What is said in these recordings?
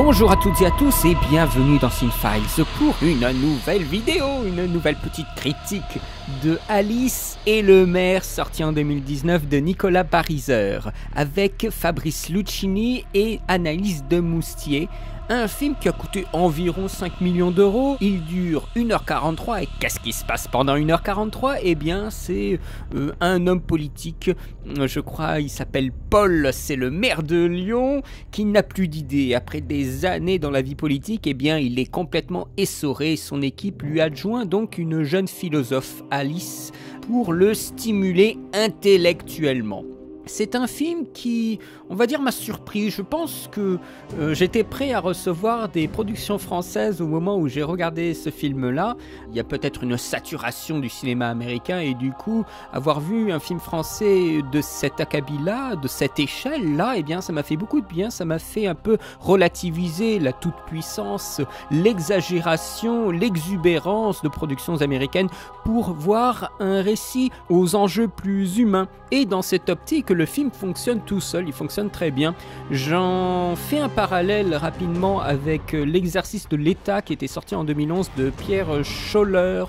Bonjour à toutes et à tous et bienvenue dans Cinefiles pour une nouvelle vidéo, une nouvelle petite critique de Alice et le maire sorti en 2019 de Nicolas Pariser avec Fabrice Luchini et Anaïs Demoustier. Un film qui a coûté environ 5 millions d'euros, il dure 1h43 et qu'est-ce qui se passe pendant 1h43 ? Eh bien c'est un homme politique, je crois il s'appelle Paul, c'est le maire de Lyon qui n'a plus d'idées. Après des années dans la vie politique, eh bien il est complètement essoré, son équipe lui adjoint donc une jeune philosophe, Alice, pour le stimuler intellectuellement. C'est un film qui, on va dire, m'a surpris. Je pense que j'étais prêt à recevoir des productions françaises au moment où j'ai regardé ce film-là. Il y a peut-être une saturation du cinéma américain et du coup, avoir vu un film français de cet acabit-là, de cette échelle-là, eh bien, ça m'a fait beaucoup de bien. Ça m'a fait un peu relativiser la toute-puissance, l'exagération, l'exubérance de productions américaines pour voir un récit aux enjeux plus humains. Et dans cette optique, le film fonctionne tout seul, il fonctionne très bien. J'en fais un parallèle rapidement avec l'exercice de l'État qui était sorti en 2011 de Pierre Scholler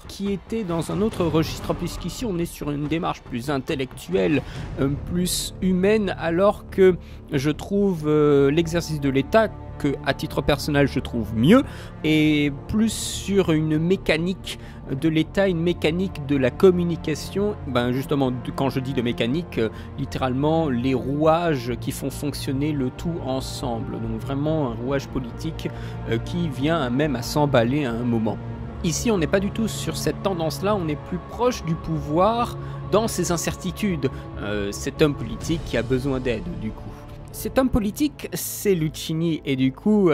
qui était dans un autre registre puisqu'ici on est sur une démarche plus intellectuelle, plus humaine, alors que je trouve l'exercice de l'État que à titre personnel je trouve mieux et plus sur une mécanique de l'État, une mécanique de la communication, justement quand je dis de mécanique, littéralement les rouages qui font fonctionner le tout ensemble, donc vraiment un rouage politique qui vient même à s'emballer à un moment. Ici on n'est pas du tout sur cette tendance-là, on est plus proche du pouvoir dans ses incertitudes, cet homme politique qui a besoin d'aide du coup. Cet homme politique, c'est Luchini, et du coup,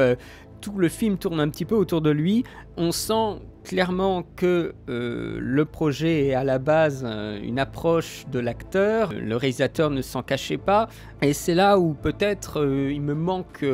tout le film tourne un petit peu autour de lui. On sent clairement que le projet est à la base une approche de l'acteur. Le réalisateur ne s'en cachait pas, et c'est là où peut-être il me manque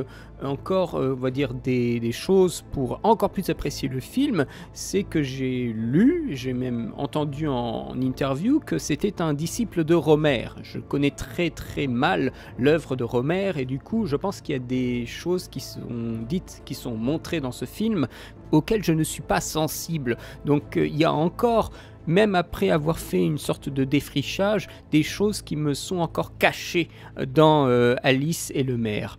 encore, on va dire, des choses pour encore plus apprécier le film. C'est que j'ai lu, j'ai même entendu en interview que c'était un disciple de Rohmer. Je connais très très mal l'œuvre de Rohmer et du coup je pense qu'il y a des choses qui sont dites, qui sont montrées dans ce film auxquelles je ne suis pas sensible. Donc il y a encore, même après avoir fait une sorte de défrichage, des choses qui me sont encore cachées dans Alice et le maire.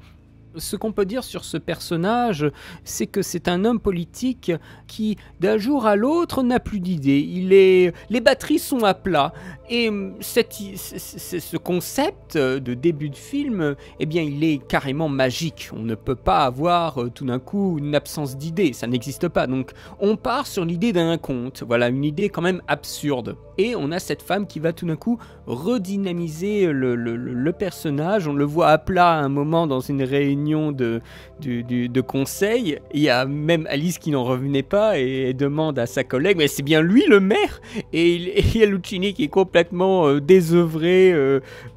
Ce qu'on peut dire sur ce personnage, c'est que c'est un homme politique qui, d'un jour à l'autre, n'a plus d'idées. Les batteries sont à plat. Et ce concept de début de film, eh bien, il est carrément magique. On ne peut pas avoir tout d'un coup une absence d'idées, ça n'existe pas. Donc, on part sur l'idée d'un conte. Voilà, une idée quand même absurde. Et on a cette femme qui va tout d'un coup redynamiser le personnage. On le voit à plat à un moment dans une réunion de conseil. Il y a même Alice qui n'en revenait pas et demande à sa collègue, mais c'est bien lui le maire ? Et il y a Luchini qui est complètement désœuvré,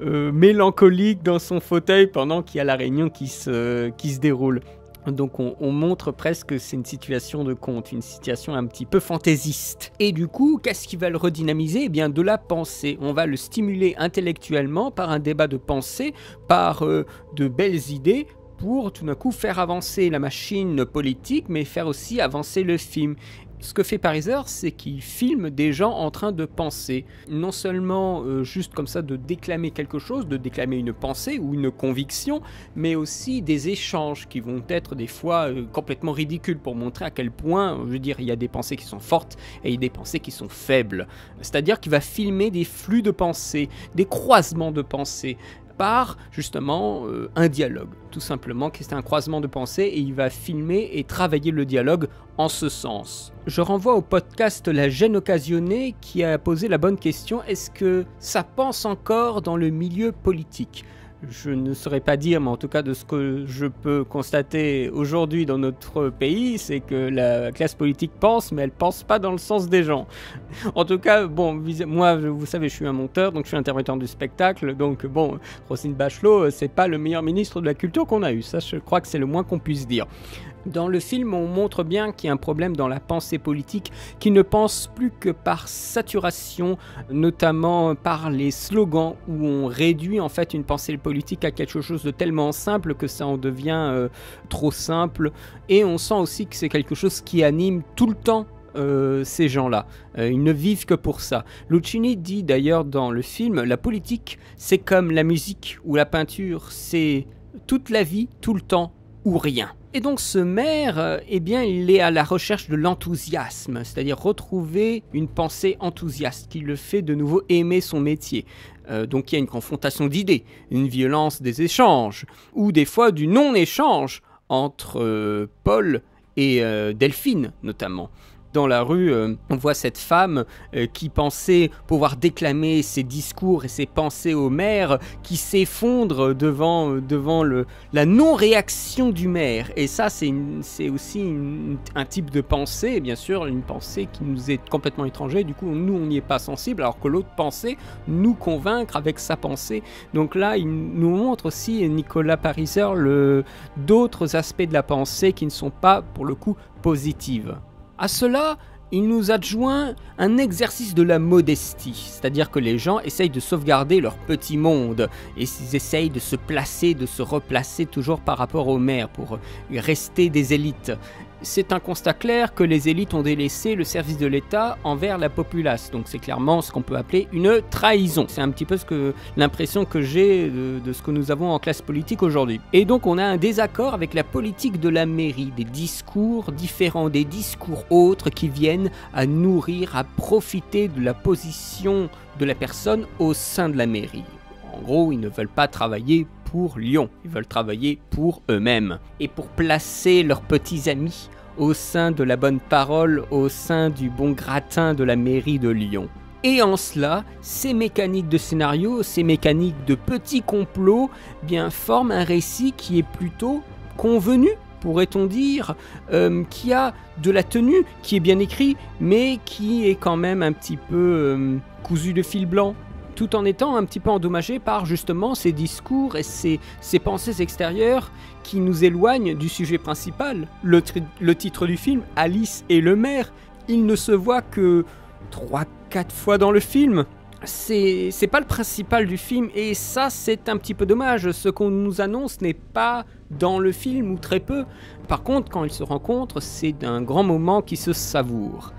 mélancolique dans son fauteuil pendant qu'il y a la réunion qui se déroule. Donc on montre presque que c'est une situation de conte, une situation un petit peu fantaisiste. Et du coup, qu'est-ce qui va le redynamiser ? Eh bien de la pensée. On va le stimuler intellectuellement par un débat de pensée, par de belles idées, pour tout d'un coup faire avancer la machine politique, mais faire aussi avancer le film. Ce que fait Pariser, c'est qu'il filme des gens en train de penser. Non seulement juste comme ça de déclamer quelque chose, de déclamer une pensée ou une conviction, mais aussi des échanges qui vont être des fois complètement ridicules pour montrer à quel point, je veux dire, il y a des pensées qui sont fortes et il y a des pensées qui sont faibles. C'est-à-dire qu'il va filmer des flux de pensées, des croisements de pensées, par justement un dialogue, tout simplement, qui est un croisement de pensée, et il va filmer et travailler le dialogue en ce sens. Je renvoie au podcast La Gêne Occasionnée qui a posé la bonne question, est-ce que ça pense encore dans le milieu politique ? Je ne saurais pas dire, mais en tout cas de ce que je peux constater aujourd'hui dans notre pays, c'est que la classe politique pense, mais elle pense pas dans le sens des gens. En tout cas, bon, moi, vous savez, je suis un monteur, donc je suis intermittent du spectacle, donc bon, Roselyne Bachelot, c'est pas le meilleur ministre de la culture qu'on a eu, ça je crois que c'est le moins qu'on puisse dire. Dans le film, on montre bien qu'il y a un problème dans la pensée politique qui ne pense plus que par saturation, notamment par les slogans où on réduit en fait une pensée politique à quelque chose de tellement simple que ça en devient trop simple. Et on sent aussi que c'est quelque chose qui anime tout le temps ces gens-là. Ils ne vivent que pour ça. Luchini dit d'ailleurs dans le film, la politique c'est comme la musique ou la peinture, c'est toute la vie, tout le temps ou rien. Et donc ce maire, eh bien, il est à la recherche de l'enthousiasme, c'est-à-dire retrouver une pensée enthousiaste qui le fait de nouveau aimer son métier. Donc il y a une confrontation d'idées, une violence des échanges, ou des fois du non-échange entre Paul et Delphine notamment. Dans la rue, on voit cette femme qui pensait pouvoir déclamer ses discours et ses pensées au maire, qui s'effondre devant la non-réaction du maire. Et ça, c'est aussi un type de pensée, bien sûr, une pensée qui nous est complètement étrangère. Du coup, nous, on n'y est pas sensible, alors que l'autre pensée nous convaincre avec sa pensée. Donc là, il nous montre aussi, Nicolas Pariser, d'autres aspects de la pensée qui ne sont pas, pour le coup, positives. À cela, il nous adjoint un exercice de la modestie, c'est-à-dire que les gens essayent de sauvegarder leur petit monde, et ils essayent de se placer, de se replacer toujours par rapport aux maires pour rester des élites. C'est un constat clair que les élites ont délaissé le service de l'État envers la populace. Donc c'est clairement ce qu'on peut appeler une trahison. C'est un petit peu l'impression que j'ai de ce que nous avons en classe politique aujourd'hui. Et donc on a un désaccord avec la politique de la mairie, des discours différents, des discours autres qui viennent à nourrir, à profiter de la position de la personne au sein de la mairie. En gros, ils ne veulent pas travailler pour Lyon, ils veulent travailler pour eux-mêmes. Et pour placer leurs petits amis au sein de la bonne parole, au sein du bon gratin de la mairie de Lyon. Et en cela, ces mécaniques de scénario, ces mécaniques de petits complots, bien forment un récit qui est plutôt convenu, pourrait-on dire, qui a de la tenue, qui est bien écrit, mais qui est quand même un petit peu cousu de fil blanc, tout en étant un petit peu endommagé par justement ces discours et ces pensées extérieures qui nous éloignent du sujet principal. Le titre du film, Alice et le maire, il ne se voit que 3-4 fois dans le film. C'est pas le principal du film, et ça c'est un petit peu dommage. Ce qu'on nous annonce n'est pas dans le film, ou très peu. Par contre, quand ils se rencontrent, c'est un grand moment qui se savoure.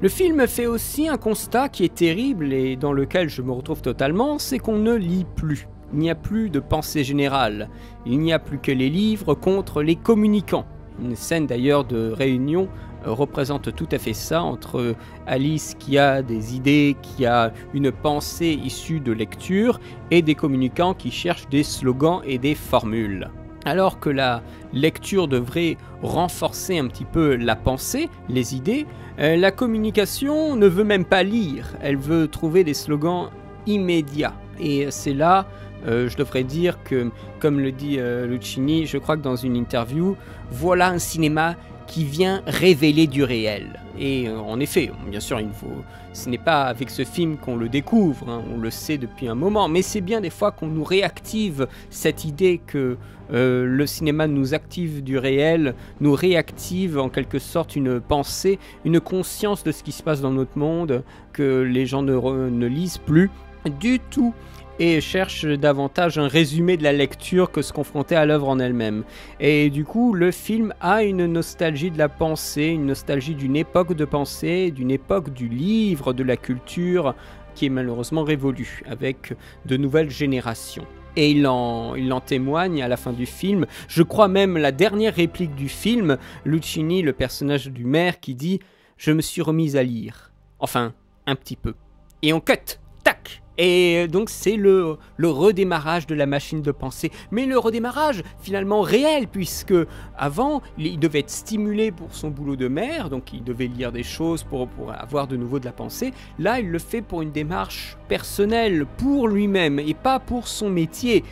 Le film fait aussi un constat qui est terrible et dans lequel je me retrouve totalement, c'est qu'on ne lit plus. Il n'y a plus de pensée générale. Il n'y a plus que les livres contre les communicants. Une scène d'ailleurs de réunion représente tout à fait ça, entre Alice qui a des idées, qui a une pensée issue de lecture, et des communicants qui cherchent des slogans et des formules. Alors que la lecture devrait renforcer un petit peu la pensée, les idées, la communication ne veut même pas lire, elle veut trouver des slogans immédiats. Et c'est là, je devrais dire que, comme le dit Luchini, je crois que dans une interview, voilà un cinéma qui vient révéler du réel. Et en effet, bien sûr, ce n'est pas avec ce film qu'on le découvre, hein, on le sait depuis un moment, mais c'est bien des fois qu'on nous réactive cette idée que le cinéma nous active du réel, nous réactive en quelque sorte une pensée, une conscience de ce qui se passe dans notre monde, que les gens ne lisent plus du tout, et cherche davantage un résumé de la lecture que se confronter à l'œuvre en elle-même. Et du coup, le film a une nostalgie de la pensée, une nostalgie d'une époque de pensée, d'une époque du livre, de la culture, qui est malheureusement révolue, avec de nouvelles générations. Et il en témoigne à la fin du film. Je crois même la dernière réplique du film, Luchini, le personnage du maire, qui dit « Je me suis remise à lire. Enfin, un petit peu. » Et on cut. Tac. Et donc c'est le redémarrage de la machine de pensée, mais le redémarrage finalement réel, puisque avant il devait être stimulé pour son boulot de maire, donc il devait lire des choses pour avoir de nouveau de la pensée. Là il le fait pour une démarche personnelle, pour lui-même et pas pour son métier.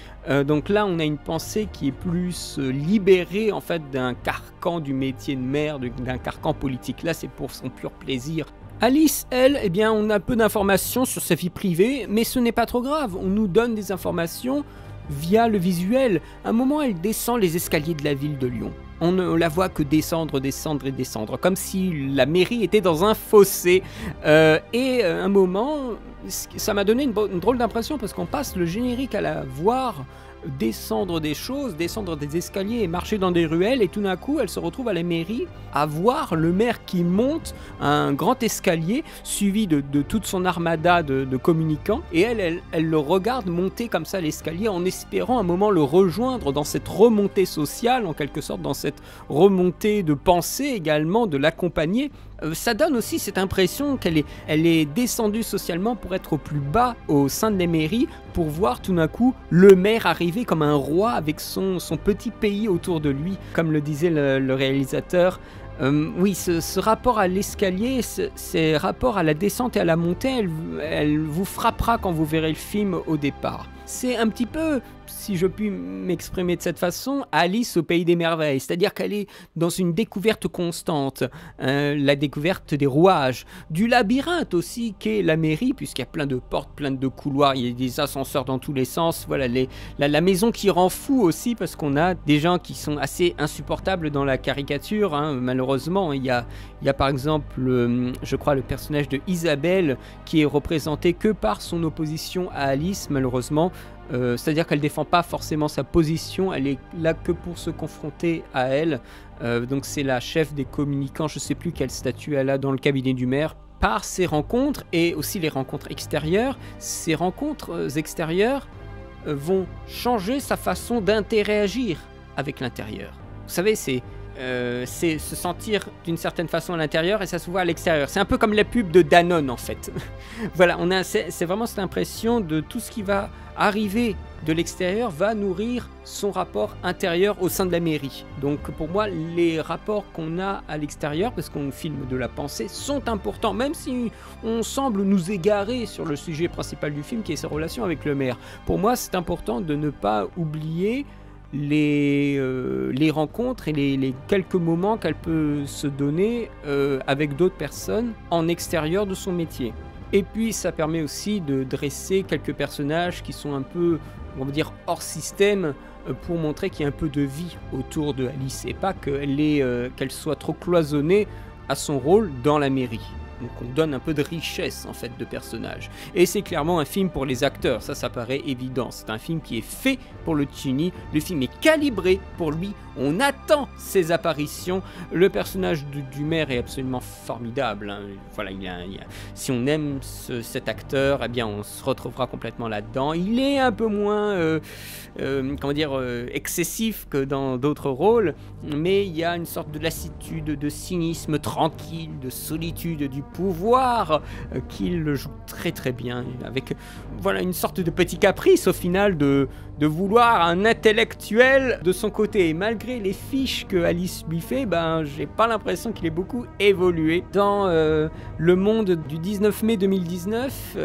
Donc là on a une pensée qui est plus libérée en fait d'un carcan du métier de maire, d'un carcan politique. Là c'est pour son pur plaisir. Alice, elle, eh bien, on a peu d'informations sur sa vie privée, mais ce n'est pas trop grave, on nous donne des informations via le visuel. À un moment, elle descend les escaliers de la ville de Lyon. On ne la voit que descendre, descendre et descendre, comme si la mairie était dans un fossé. Et un moment, ça m'a donné une drôle d'impression, parce qu'on passe le générique à la voir descendre des choses, descendre des escaliers et marcher dans des ruelles, et tout d'un coup elle se retrouve à la mairie à voir le maire qui monte un grand escalier suivi de toute son armada de communicants, et elle le regarde monter comme ça l'escalier en espérant un moment le rejoindre dans cette remontée sociale, en quelque sorte dans cette remontée de pensée également, de l'accompagner. Ça donne aussi cette impression qu'elle est descendue socialement pour être au plus bas au sein de la mairie, pour voir tout d'un coup le maire arriver comme un roi avec son petit pays autour de lui, comme le disait le réalisateur. Oui, ce rapport à l'escalier, ces rapports à la descente et à la montée, elle vous frappera quand vous verrez le film au départ. C'est un petit peu, si je puis m'exprimer de cette façon, Alice au pays des merveilles, c'est-à-dire qu'elle est dans une découverte constante, la découverte des rouages, du labyrinthe aussi qu'est la mairie, puisqu'il y a plein de portes, plein de couloirs, il y a des ascenseurs dans tous les sens, voilà, la maison qui rend fou aussi, parce qu'on a des gens qui sont assez insupportables dans la caricature, hein, malheureusement. Il y a par exemple, je crois, le personnage de Isabelle, qui est représenté que par son opposition à Alice, malheureusement. C'est-à-dire qu'elle ne défend pas forcément sa position, elle est là que pour se confronter à elle. Donc c'est la chef des communicants, je ne sais plus quel statut elle a dans le cabinet du maire. Par ces rencontres, et aussi les rencontres extérieures, ces rencontres extérieures vont changer sa façon d'interagir avec l'intérieur. Vous savez, c'est se sentir d'une certaine façon à l'intérieur et ça se voit à l'extérieur. C'est un peu comme la pub de Danone en fait. Voilà, c'est vraiment cette impression de tout ce qui va arriver de l'extérieur va nourrir son rapport intérieur au sein de la mairie. Donc pour moi, les rapports qu'on a à l'extérieur, parce qu'on filme de la pensée, sont importants, même si on semble nous égarer sur le sujet principal du film qui est ses relations avec le maire. Pour moi, c'est important de ne pas oublier les rencontres et les quelques moments qu'elle peut se donner avec d'autres personnes en extérieur de son métier. Et puis ça permet aussi de dresser quelques personnages qui sont un peu, on va dire, hors système, pour montrer qu'il y a un peu de vie autour de Alice et pas qu'elle soit trop cloisonnée à son rôle dans la mairie. Donc on donne un peu de richesse en fait de personnages. Et c'est clairement un film pour les acteurs, ça paraît évident. C'est un film qui est fait pour Luchini, le film est calibré pour lui, on attend ses apparitions. Le personnage du maire est absolument formidable, hein. Voilà, si on aime cet acteur, eh bien on se retrouvera complètement là-dedans. Il est un peu moins excessif que dans d'autres rôles, mais il y a une sorte de lassitude, de cynisme tranquille, de solitude du pouvoir qu'il joue très très bien, avec voilà une sorte de petit caprice au final de vouloir un intellectuel de son côté. Et malgré les fiches que Alice lui fait, j'ai pas l'impression qu'il ait beaucoup évolué. Dans Le Monde du 19 mai 2019,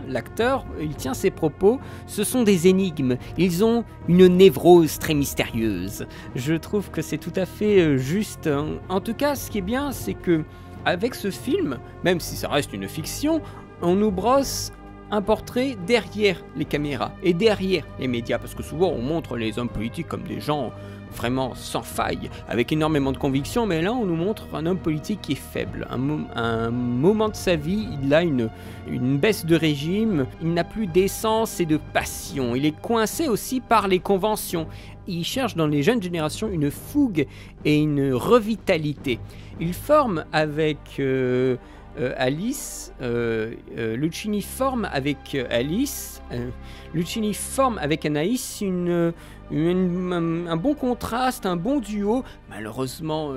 l'acteur tient ses propos. Ce sont des énigmes, ils ont une névrose très mystérieuse. Je trouve que c'est tout à fait juste. En tout cas, ce qui est bien, c'est que avec ce film, même si ça reste une fiction, on nous brosse un portrait derrière les caméras et derrière les médias, parce que souvent on montre les hommes politiques comme des gens vraiment sans faille, avec énormément de conviction, mais là on nous montre un homme politique qui est faible. Un moment de sa vie, il a une baisse de régime, il n'a plus d'essence et de passion, il est coincé aussi par les conventions. Il cherche dans les jeunes générations une fougue et une revitalité. Il forme avec Alice, Luchini forme avec Alice, Luchini forme avec Anaïs un bon contraste, un bon duo. Malheureusement,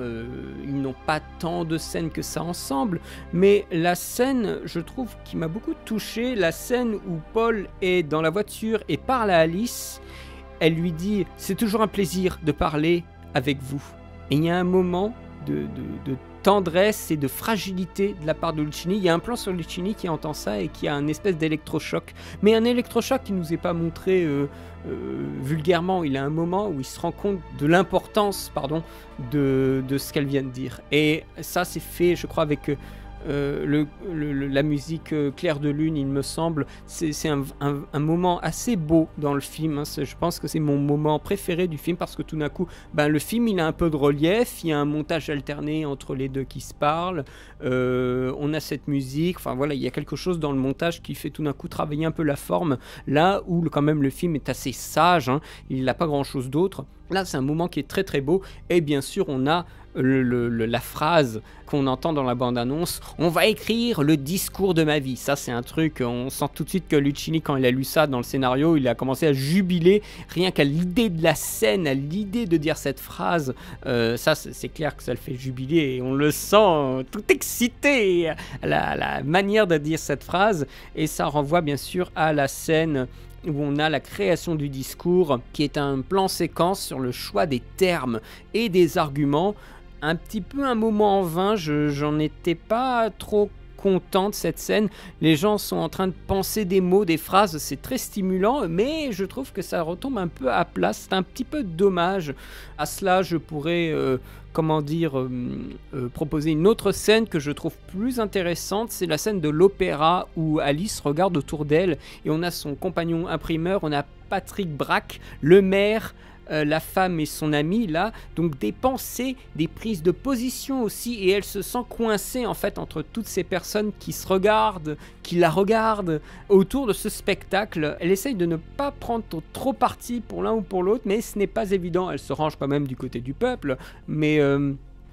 ils n'ont pas tant de scènes que ça ensemble, mais la scène, je trouve, qui m'a beaucoup touché, la scène où Paul est dans la voiture et parle à Alice, elle lui dit « C'est toujours un plaisir de parler avec vous ». Et il y a un moment de tendresse et de fragilité de la part de Luchini. Il y a un plan sur Luchini qui entend ça et qui a un espèce d'électrochoc. Mais un électrochoc qui ne nous est pas montré vulgairement. Il y a un moment où il se rend compte de l'importance de ce qu'elle vient de dire. Et ça, c'est fait, je crois, avec la musique Clair de Lune, il me semble. C'est un moment assez beau dans le film, hein. Je pense que c'est mon moment préféré du film parce que tout d'un coup, le film il a un peu de relief, il y a un montage alterné entre les deux qui se parlent, on a cette musique, enfin voilà, il y a quelque chose dans le montage qui fait tout d'un coup travailler un peu la forme, là où quand même le film est assez sage, hein, il n'a pas grand chose d'autre. Là, c'est un moment qui est très très beau, et bien sûr, on a la phrase qu'on entend dans la bande-annonce, on va écrire le discours de ma vie. Ça, c'est un truc, on sent tout de suite que Lucchini, quand il a lu ça dans le scénario, il a commencé à jubiler, rien qu'à l'idée de la scène, à l'idée de dire cette phrase. Ça, c'est clair que ça le fait jubiler, et on le sent tout excité à la manière de dire cette phrase, et ça renvoie bien sûr à la scène où on a la création du discours, qui est un plan séquence sur le choix des termes et des arguments. Un petit peu un moment en vain, j'en étais pas trop content de cette scène. Les gens sont en train de penser des mots, des phrases, c'est très stimulant, mais je trouve que ça retombe un peu à plat. C'est un petit peu dommage. À cela, je pourrais proposer une autre scène que je trouve plus intéressante. C'est la scène de l'opéra où Alice regarde autour d'elle et on a son compagnon imprimeur, on a Patrick Braque, le maire, la femme et son ami là, donc des pensées, des prises de position aussi, et elle se sent coincée en fait entre toutes ces personnes qui se regardent, qui la regardent autour de ce spectacle. Elle essaye de ne pas prendre trop parti pour l'un ou pour l'autre, mais ce n'est pas évident. Elle se range quand même du côté du peuple, mais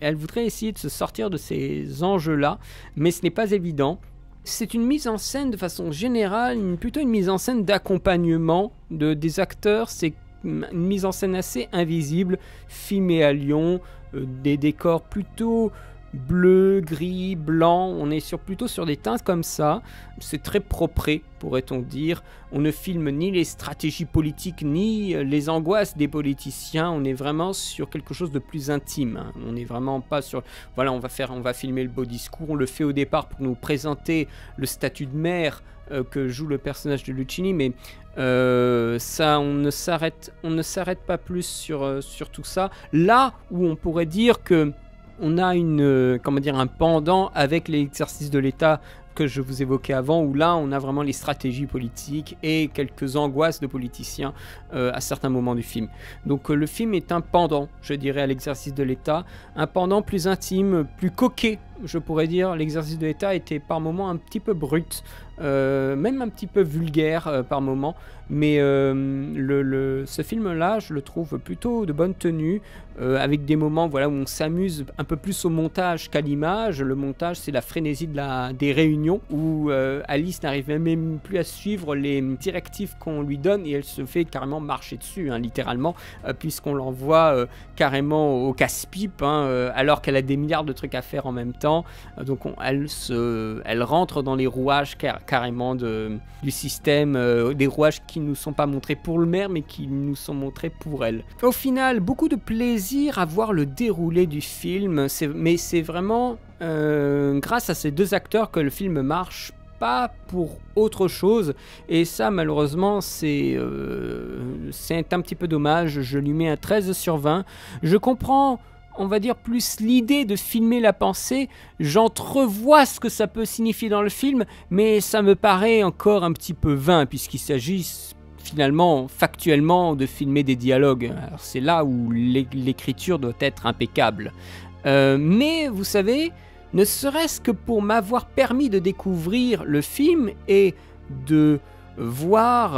elle voudrait essayer de se sortir de ces enjeux-là, mais ce n'est pas évident. C'est une mise en scène de façon générale, plutôt une mise en scène d'accompagnement des acteurs. C'est une mise en scène assez invisible, filmée à Lyon, des décors plutôt bleu, gris, blanc, on est plutôt sur des teintes comme ça, c'est très propre, pourrait-on dire. On ne filme ni les stratégies politiques, ni les angoisses des politiciens, on est vraiment sur quelque chose de plus intime, hein. On n'est vraiment pas sur, voilà, on va filmer le beau discours, on le fait au départ pour nous présenter le statut de maire que joue le personnage de Lucchini, mais ça, on ne s'arrête pas plus sur tout ça. Là où on pourrait dire que on a un pendant avec l'exercice de l'État que je vous évoquais avant, où là on a vraiment les stratégies politiques et quelques angoisses de politiciens à certains moments du film. Donc le film est un pendant, je dirais, à l'exercice de l'État, un pendant plus intime, plus coquet, je pourrais dire. L'exercice de l'État était par moments un petit peu brut, même un petit peu vulgaire par moments, mais ce film-là, je le trouve plutôt de bonne tenue, avec des moments où on s'amuse un peu plus au montage qu'à l'image. Le montage, c'est la frénésie des réunions, où Alice n'arrive même plus à suivre les directives qu'on lui donne, et elle se fait carrément marcher dessus, hein, littéralement, puisqu'on l'envoie carrément au casse-pipe, hein, alors qu'elle a des milliards de trucs à faire en même temps. Donc elle rentre dans les rouages carrément du système, des rouages qui ne nous sont pas montrés pour le maire, mais qui nous sont montrés pour elle. Au final, beaucoup de plaisir à voir le déroulé du film, mais c'est vraiment grâce à ces deux acteurs que le film marche, pas pour autre chose, et ça malheureusement c'est un petit peu dommage. Je lui mets un 13 sur 20. Je comprends, on va dire, plus l'idée de filmer la pensée, j'entrevois ce que ça peut signifier dans le film, mais ça me paraît encore un petit peu vain, puisqu'il s'agit finalement, factuellement, de filmer des dialogues. Alors, c'est là où l'écriture doit être impeccable. Mais vous savez, ne serait-ce que pour m'avoir permis de découvrir le film et de voir,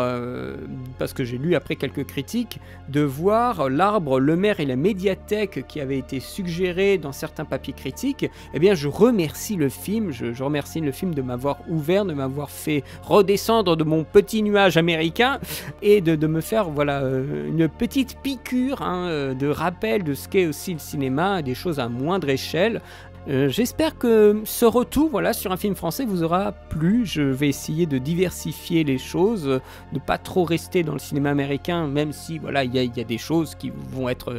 parce que j'ai lu après quelques critiques, de voir l'arbre, le maire et la médiathèque qui avaient été suggérés dans certains papiers critiques, eh bien je remercie le film, je remercie le film de m'avoir ouvert, de m'avoir fait redescendre de mon petit nuage américain et de me faire une petite piqûre, hein, de rappel de ce qu'est aussi le cinéma, des choses à moindre échelle. J'espère que ce retour sur un film français vous aura plu. Je vais essayer de diversifier les choses, de pas trop rester dans le cinéma américain, même si il y a des choses qui vont être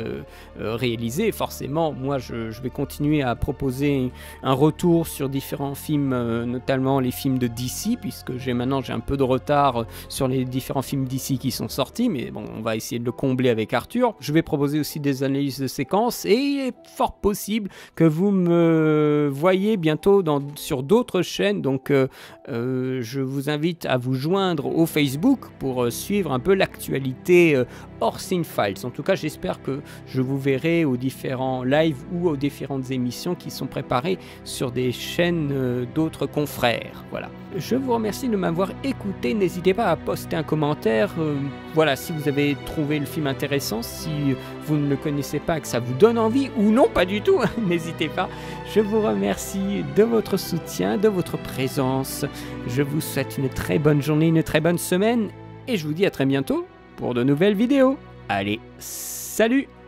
réalisées. Forcément, moi je vais continuer à proposer un retour sur différents films, notamment les films de DC, puisque j'ai un peu de retard sur les différents films DC qui sont sortis, mais bon, on va essayer de le combler avec Arthur. Je vais proposer aussi des analyses de séquences, et il est fort possible que vous me me voyez bientôt sur d'autres chaînes, donc je vous invite à vous joindre au Facebook pour suivre un peu l'actualité hors Cinefiles. En tout cas, j'espère que je vous verrai aux différents lives ou aux différentes émissions qui sont préparées sur des chaînes d'autres confrères. Voilà. Je vous remercie de m'avoir écouté. N'hésitez pas à poster un commentaire. Voilà, si vous avez trouvé le film intéressant, si vous ne le connaissez pas, que ça vous donne envie ou non, pas du tout, n'hésitez pas. Je vous remercie de votre soutien, de votre présence. Je vous souhaite une très bonne journée, une très bonne semaine et je vous dis à très bientôt pour de nouvelles vidéos. Allez, salut!